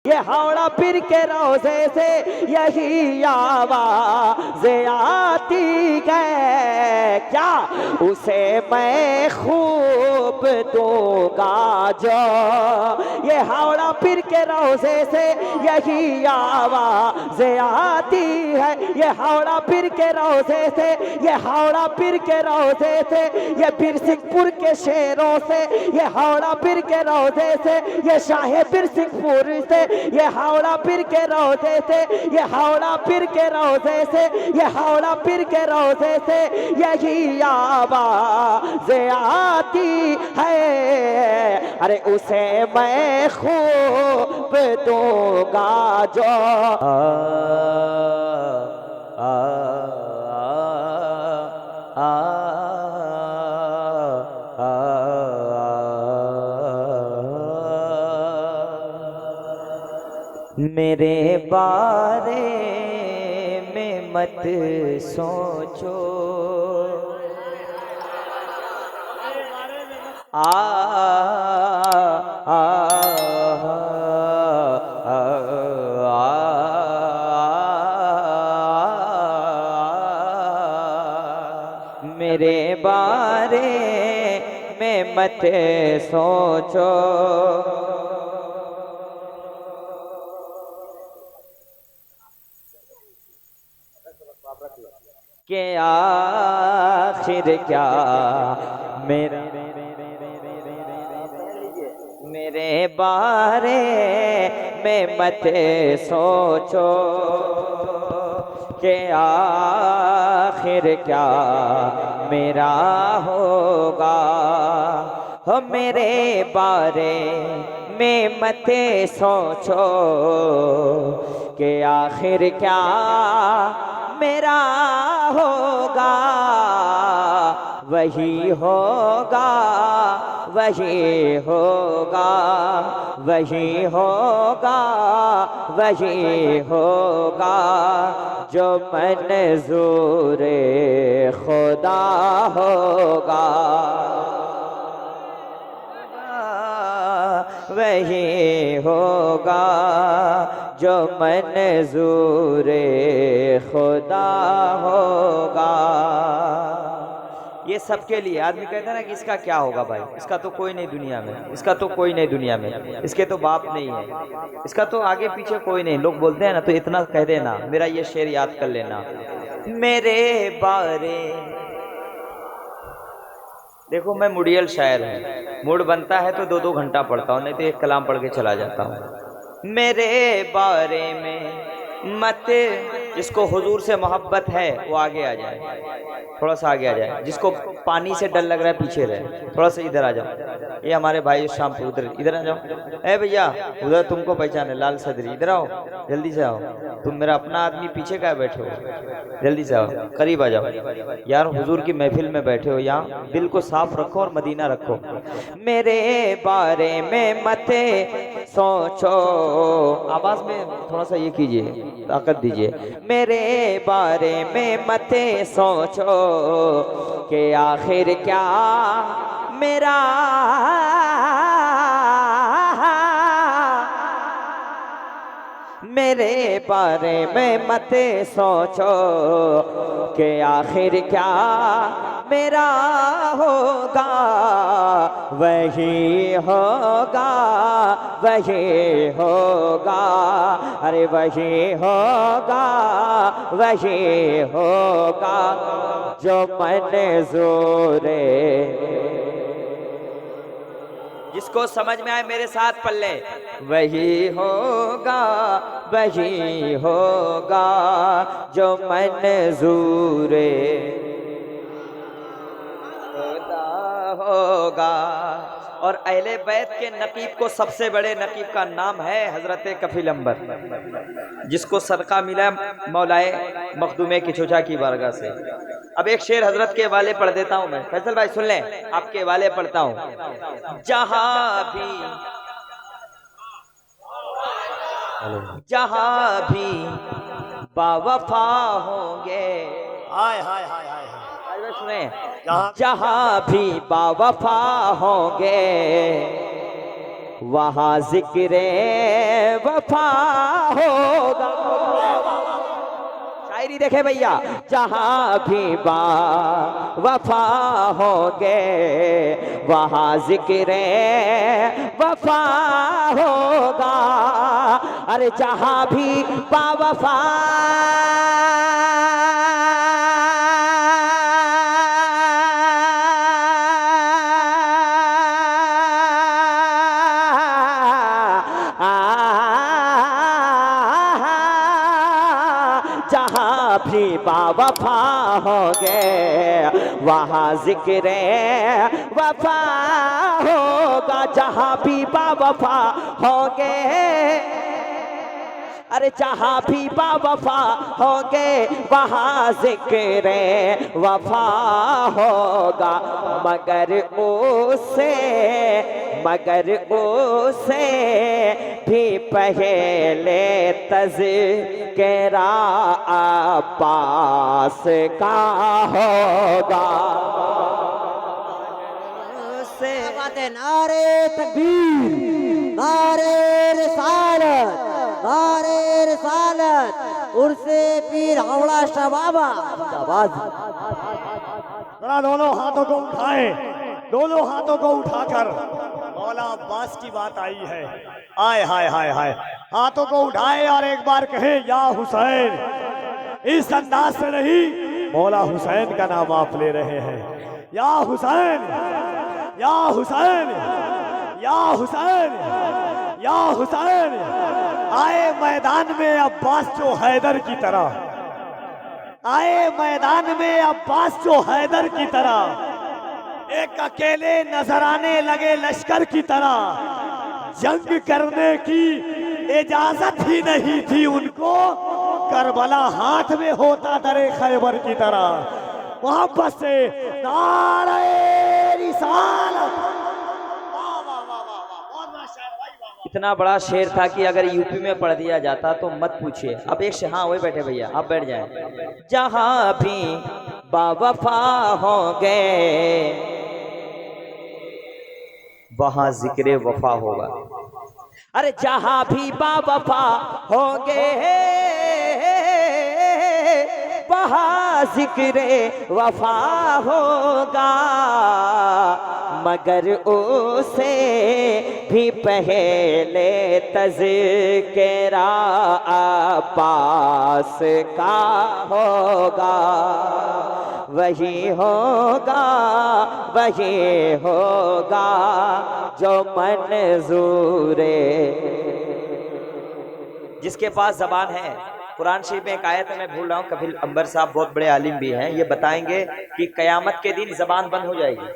ये हावड़ा पीर के रोज़े से यही आवाज़ें आती है, क्या उसे मैं खूब दूंगा जो। ये हावड़ा पीर के रोज़े से यही आवाज़ें आती है, ये हावड़ा पीर के रोज़े से, ये हावड़ा पीर के रोज़े से, ये पीर सिंहपुर के शेरों से, ये हावड़ा पीर के रोज़े से, ये शाहे पीर सिंहपुर से, ये हावड़ा पीर के रोज़े से, ये हावड़ा पीर के रोज़े से, ये हावड़ा पीर के रोज़े से यही आवाज़ें आती है। अरे उसे मैं खूब दूंगा जो मेरे बारे में मत सोचो, आ आ मेरे बारे में मत सोचो, के आखिर क्या मेरे बारे में मत सोचो, के आखिर क्या मेरा होगा। हो मेरे बारे में मत सोचो, के आखिर क्या मेरा होगा। वही होगा, वही होगा, वही होगा, वही होगा जो मंजूर खुदा होगा। वही होगा जो मंजूर खुदा होगा। ये सबके लिए आदमी कहता है ना कि इसका क्या होगा भाई, इसका तो कोई नहीं दुनिया में, इसका तो कोई नहीं दुनिया में, इसके तो बाप नहीं है, इसका तो आगे पीछे कोई नहीं। लोग बोलते हैं ना, तो इतना कह देना, मेरा ये शेर याद कर लेना, मेरे बारे। देखो मैं मुड़ियल शायर हूँ, मूड बनता है तो 2-2 घंटा पढ़ता हूँ, नहीं तो एक कलाम पढ़ के चला जाता हूँ। मेरे बारे में मत, जिसको हुजूर से मोहब्बत है वो आगे आ जाए, थोड़ा सा आगे आ जाए। जिसको पानी से डर लग रहा है पीछे रहे, थोड़ा सा इधर आ जाओ। ये हमारे भाई शामपुर, उधर इधर आ जाओ। ए भैया उधर तुमको पहचाने, लाल सदरी, इधर आओ, जल्दी से आओ। तुम मेरा अपना आदमी, पीछे क्या बैठे हो, जल्दी से आओ, करीब आ जाओ यार। हुजूर की महफिल में बैठे हो, यहाँ दिल को साफ रखो और मदीना रखो। मेरे बारे में मत सोचो, आवाज में थोड़ा सा ये कीजिए, ताकत दीजिए। मेरे बारे में मत सोचो, कि आखिर क्या मेरा मेरे बारे में मत सोचो, कि आखिर क्या मेरा होगा। वही होगा, वही होगा, अरे वही होगा, वही होगा जो मंजूर। जिसको समझ में आए मेरे साथ पल्ले, वही होगा, वही होगा जो मंजूर खुदा होगा। और अहले बैत के नकीब को सबसे बड़े नकीब का नाम है हजरत कफील अंबर, जिसको सदका मिला मौलाए मखदूमे की चोचा की बारगाह से। अब एक शेर हजरत के वाले पढ़ देता हूं मैं, फैसल भाई सुन लें, आपके वाले पढ़ता हूं। जहां भी बावफा होंगे, हाय हाय हाय हाय हाय, सुने, जहां भी बावफा होंगे वहाँ जिक्र वफा होगा। शायरी देखे भैया, जहाँ भी वफा होंगे वहाँ जिक्र वफा होगा। अरे जहाँ भी वफा जहाँ भी वफा होंगे वहाँ जिक्र वफा होगा। जहाँ भी वफा होंगे, अरे जहाँ भी वफा होंगे वहाँ जिक्र वफा होगा। मगर उसे भी पहले तज़किरा अब्बास का होगा। बात है, नारे तकबीर, नारे रिसालत, नारे रिसालत, उर्से पीर हावड़ा शबाबा। जरा दोनों हाथों को उठाए, दोनों हाथों को उठाकर मौला अब्बास की बात आई है। आय हाय हाय हाय, हाथों को उठाए और एक बार कहे या हुसैन। इस अंदाज से नहीं, मौला हुसैन का नाम आप ले रहे हैं। या हुसैन, या हुसैन, या हुसैन, या हुसैन। आए मैदान में अब्बास जो हैदर की तरह, आए मैदान में अब्बास जो हैदर की तरह, एक अकेले नजराने लगे लश्कर की तरह। जंग करने की इजाजत ही नहीं थी उनको, करबला हाथ में होता दरे खैबर की तरह। मोहब्बत से नारे रिसालत। इतना बड़ा शेर था कि अगर यूपी में पढ़ दिया जाता तो मत पूछिए। अब एक से, हाँ वही बैठे भैया, आप बैठ जाए। जहाँ भी वफा होंगे वहाँ जिक्र वफा होगा। अरे जहाँ भी वफा होंगे वहाँ जिक्र वफा होगा। मगर उसे भी पहले तज़किरा अब्बास का होगा। वही होगा, वही होगा जो मंजूरे, जिसके पास जबान है। कुरान शरीफ में एक आयत है, मैं भूल रहा हूँ, कपिल अंबर साहब बहुत बड़े आलिम भी हैं, ये बताएंगे कि कयामत के दिन जबान बंद हो जाएगी,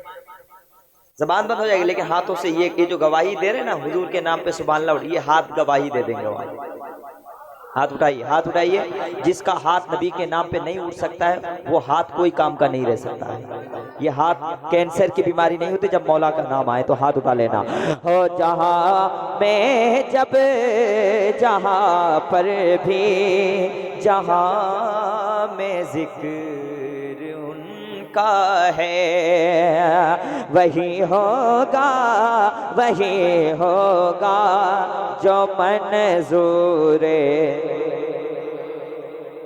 जबान बंद हो जाएगी, लेकिन हाथों से ये जो गवाही दे रहे ना हुजूर के नाम पे सुभान अल्लाह, ये हाथ गवाही दे देंगे। हाथ उठाइए, हाथ उठाइए। जिसका हाथ नबी के नाम पे नहीं उठ सकता है वो हाथ कोई काम का नहीं रह सकता है। ये हाथ कैंसर की बीमारी नहीं होती, जब मौला का नाम आए तो हाथ उठा लेना। हो जहाँ में जब जहाँ पर भी जहाँ में जिक्र उनका है, वही होगा, वही होगा जो मंजूरे।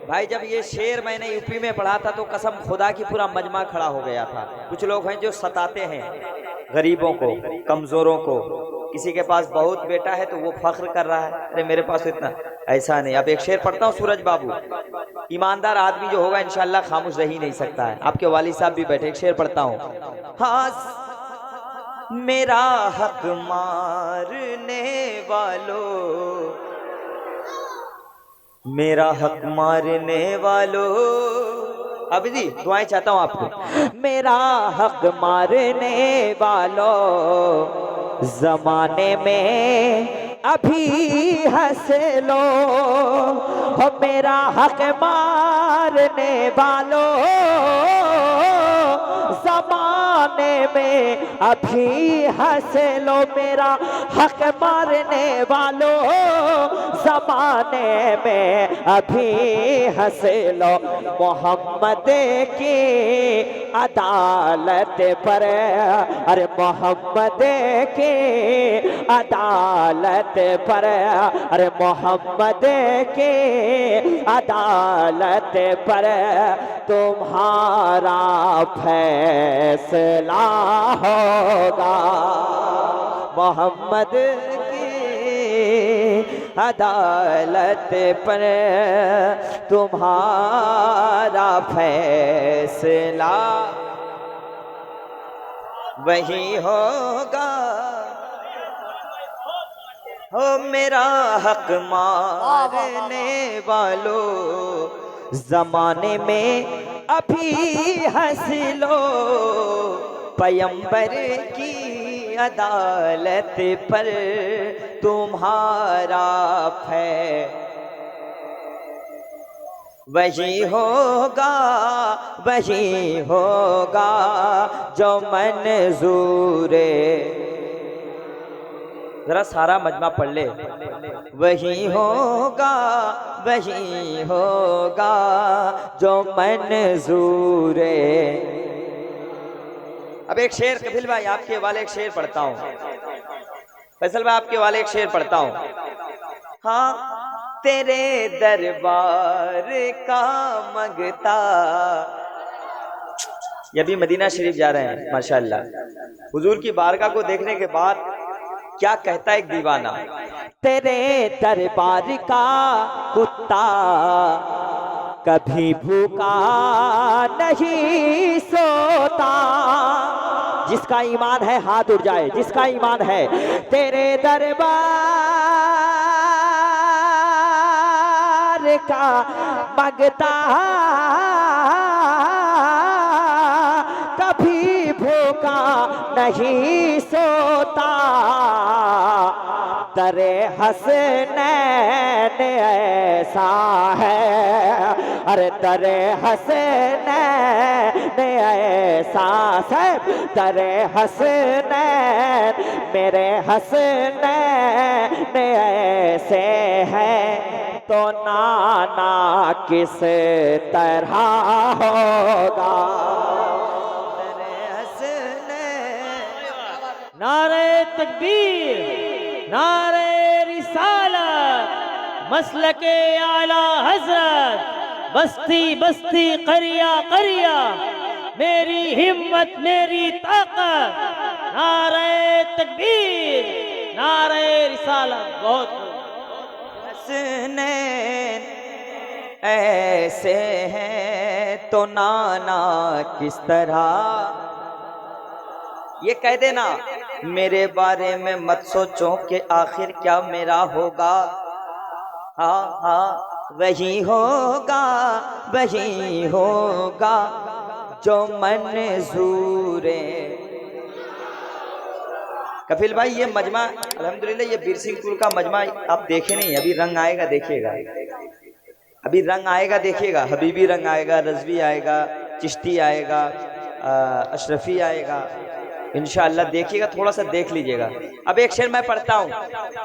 भाई जब ये शेर मैंने यूपी में पढ़ा था तो कसम खुदा की पूरा मजमा खड़ा हो गया था। कुछ लोग हैं जो सताते हैं गरीबों को, कमजोरों को। किसी के पास बहुत बेटा है तो वो फख्र कर रहा है, अरे मेरे पास तो इतना, ऐसा नहीं। अब एक शेर पढ़ता हूँ, सूरज बाबू, ईमानदार आदमी जो होगा इंशाल्लाह खामोश रह ही नहीं सकता है। आपके वाली साहब भी बैठे, एक शेर पढ़ता हूँ। हाँ मेरा हक मारने वालों, मेरा हक मारने वालों, अभी जी दुआएं चाहता हूं आपको। मेरा हक मारने वालों जमाने में अभी हंस लो, हो मेरा हक मारने वालों जमाने जमाने में अभी हंस लो मेरा हक मारने वालों, जमाने में अभी हंस लो मोहम्मद की अदालत पर, अरे मोहम्मद की अदालत पर, अरे मोहम्मद की अदालत पर तुम्हारा फैसला होगा, मोहम्मद की अदालत पर तुम्हारा फैसला वही होगा। हो मेरा हक मारने वालों, जमाने में अभी हंस लो पैगंबर की अदालत पर तुम्हारा वही होगा, वही होगा जो मंजूर, जरा सारा मजमा पढ़ ले। वही होगा, वही होगा जो मंजूर। अब एक शेर कपिल भाई आपके वाले एक शेर पढ़ता हूँ, फैसल भाई आपके वाले एक शेर पढ़ता हूँ। हाँ तेरे दरबार का मंगता, ये भी मदीना शरीफ जा रहे हैं माशाअल्लाह। हुजूर की बारगाह को देखने के बाद क्या कहता है एक दीवाना, तेरे दरबार का कुत्ता कभी भूखा नहीं सोता। जिसका ईमान है हाथ उठ जाए, जिसका ईमान है तेरे दरबार का मंगता कभी भूखा नहीं सोता। दरे हसनैन ऐसा है, अरे दरे हसनैन ऐसा है, दरे हसनैन मेरे हसनैन ऐसे है तो नाना किस तरह होगा। नारे तकबीर, नारे रिसालत, मसलके आला हजरत, बस्ती बस्ती करिया करिया, मेरी हिम्मत मेरी ताकत, नारे तकबीर, नारे रिसालत। बहुत हसनैन ऐसे हैं तो नाना किस तरह। ये कह देना मेरे बारे में मत सोचो कि आखिर क्या मेरा होगा। हाँ हाँ वही होगा, वही होगा जो मंजूर। कपिल भाई ये मजमा अल्हम्दुलिल्लाह, ये बीर सिंहपुर का मजमा आप देखे नहीं, अभी रंग आएगा देखिएगा, अभी रंग आएगा देखिएगा। हबीबी रंग आएगा, रजवी आएगा, चिश्ती आएगा, अशरफी आएगा, इंशाअल्लाह देखिएगा, थोड़ा सा देख लीजिएगा। अब एक शेर मैं पढ़ता हूँ,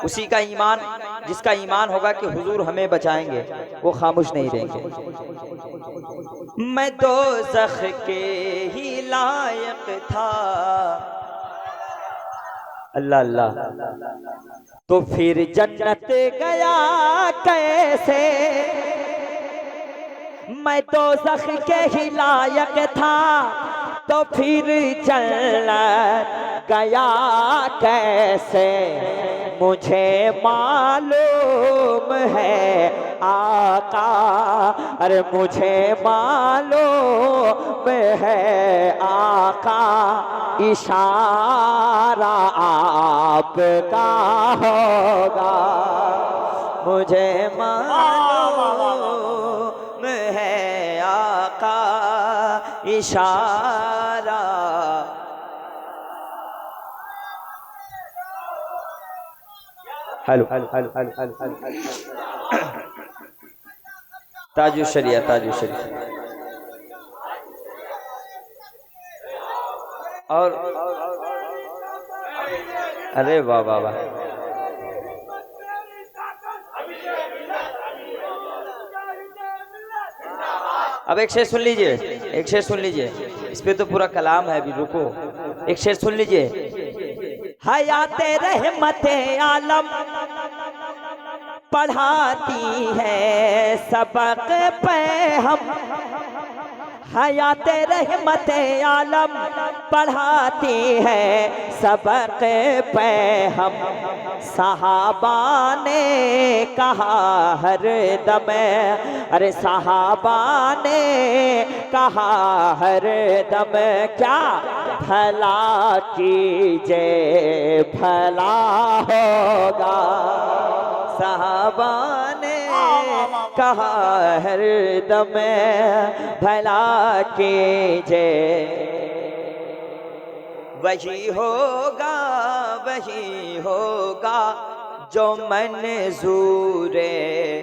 उसी का ईमान, जिसका ईमान होगा कि हुजूर हमें बचाएंगे, वो खामोश नहीं रहेंगे। मैं दोज़ख के ही लायक था, अल्लाह अल्लाह, तो फिर जन्नत गया कैसे। मैं दोज़ख के ही लायक था तो फिर जन्नत गया कैसे। मुझे मालूम है आका, अरे मुझे मालूम है आका, इशारा आपका होगा। मुझे मालूम है आका, इशारा। Hello hello hello hello hello Taju Sharia, Taju Sharia. और अरे वाह वाह वाह, अब एक शेर सुन लीजिए, एक शेर सुन लीजिए, इस पे तो पूरा कलाम है, अभी रुको, एक शेर सुन लीजिए। हयाते रहमते आलम पढ़ाती है सबक पे हम, हयाते रहमते आलम पढ़ाती है सबक पे हम। सहाबा ने कहा हर दम, अरे सहाबा ने कहा हर दम, क्या भला कीजिए भला होगा। सहाबा ने कहा हर दम भला कीजिए, वही होगा वही होगा जो मंजूर है।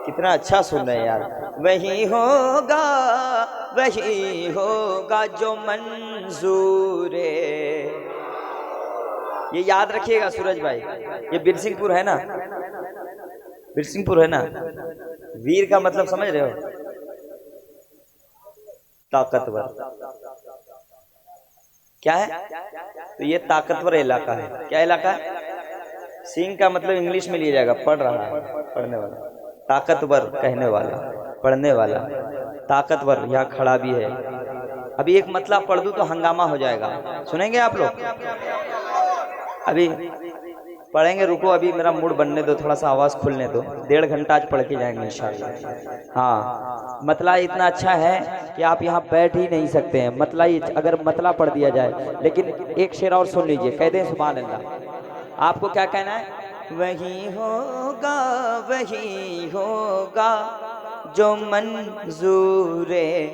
कितना अच्छा सुन रहे हैं यार, वही होगा जो मंजूर है। ये याद रखिएगा सूरज भाई, ये बिरसिंहपुर है ना, बिरसिंहपुर है ना, वीर का मतलब समझ रहे हो, ताकतवर। क्या है? तो ये ताकतवर इलाका है। क्या इलाका है? सिंह का मतलब इंग्लिश में लिया जाएगा, पढ़ रहा है, पढ़ने वाला, ताकतवर कहने वाला, पढ़ने वाला, ताकतवर। यहाँ खड़ा भी है। अभी एक मतलब पढ़ दूं तो हंगामा हो जाएगा, सुनेंगे आप लोग? अभी पढ़ेंगे, रुको, अभी मेरा मूड बनने दो, थोड़ा सा आवाज़ खुलने दो, 1.5 घंटा आज पढ़ के जाएंगे इंशाल्लाह। हाँ, मतला इतना अच्छा है कि आप यहाँ बैठ ही नहीं सकते हैं, मतला अगर मतला पढ़ दिया जाए। लेकिन एक शेर और सुन लीजिए, कह दें सुभान अल्लाह। आपको क्या कहना है? वही होगा जो मंजूर है।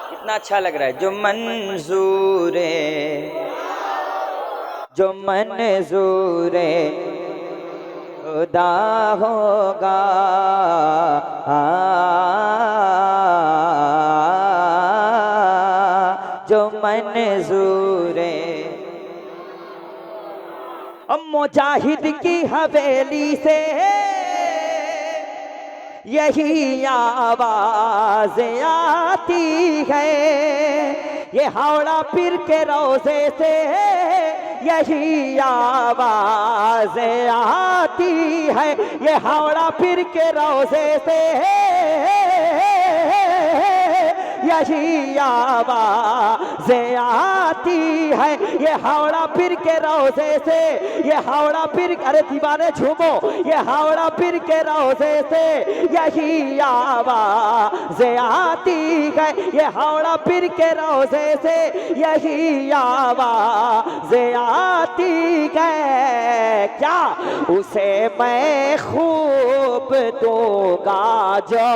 कितना अच्छा लग रहा है, जो मंजूर है, जो मंजूर खुदा होगा। जो मंजूर मुजाहिद की हवेली से यही आवाज आती है, ये हावड़ा पीर के रोजे से यही आवाज आती है, ये हावड़ा पीर के रोजे से यही आवाज आती है, ये हावड़ा पीर के रोजे से, ये हावड़ा पीर, अरे दीवाने झूमो, ये हावड़ा पीर के रोजे से यही आवाज आती है, ये हावड़ा पीर के रोजे से यही आवाज आती है। क्या उसे मैं खूब दूंगा जो,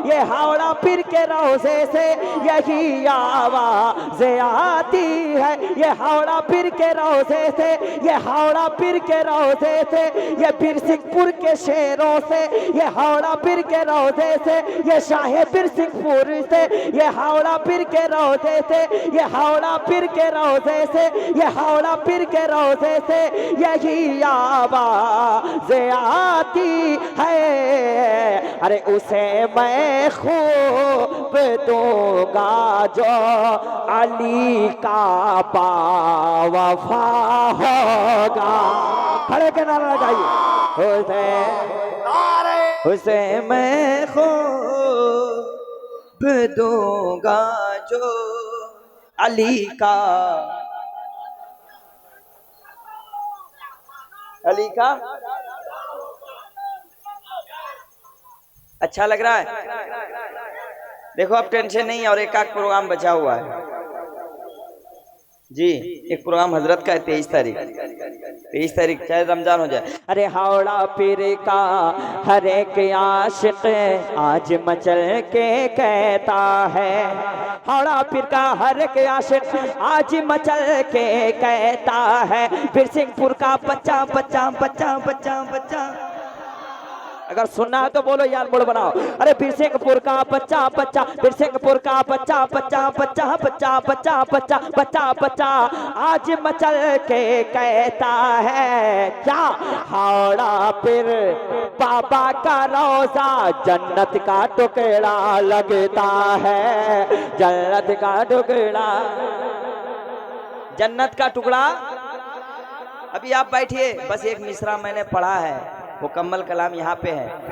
ये हावड़ा पीर के रोजे से यही आवाज आती है, ये हावड़ा पीर के रोजे से, ये हावड़ा पीर के रोजे से, ये बिरसिंहपुर के शेरों से, ये हावड़ा पीर के रोजे से, ये शाहे बिरसिंहपुर से, ये हावड़ा पीर के रोजे से, ये हावड़ा पीर के रोजे से, ये हावड़ा पीर के रोजे से यही आवाज आती है। अरे उसे मैं खूब दूंगा जो अली का बावफा होगा। खड़े के नारा लगाइए, उसे मैं खूब दूंगा जो अली का अच्छा लग रहा है। देखो अब टेंशन नहीं है, और एक प्रोग्राम बचा हुआ है जी। एक प्रोग्राम हजरत का है 23 तारीख, चाहे रमजान हो जाए। अरे हावड़ा पीर का हर एक आशिक आज मचल के कहता है, हावड़ा पीर का हर एक आशिक आज मचल के कहता है, बिरसिंहपुर का बच्चा बच्चा बच्चा बच्चा बच्चा, अगर सुनना है तो बोलो यार, मूड बनाओ। अरे बिरसिंहपुर का बच्चा बच्चा, बिरसिंहपुर का बच्चा बच्चा बच्चा बच्चा बच्चा बच्चा बच्चा बच्चा आज मचल के कहता है क्या, हावड़ा फिर बाबा का रोजा जन्नत का टुकड़ा लगता है, जन्नत का टुकड़ा, जन्नत का टुकड़ा। अभी आप बैठिए, बस एक मिसरा मैंने पढ़ा है, मुकम्मल कलाम यहाँ पे है।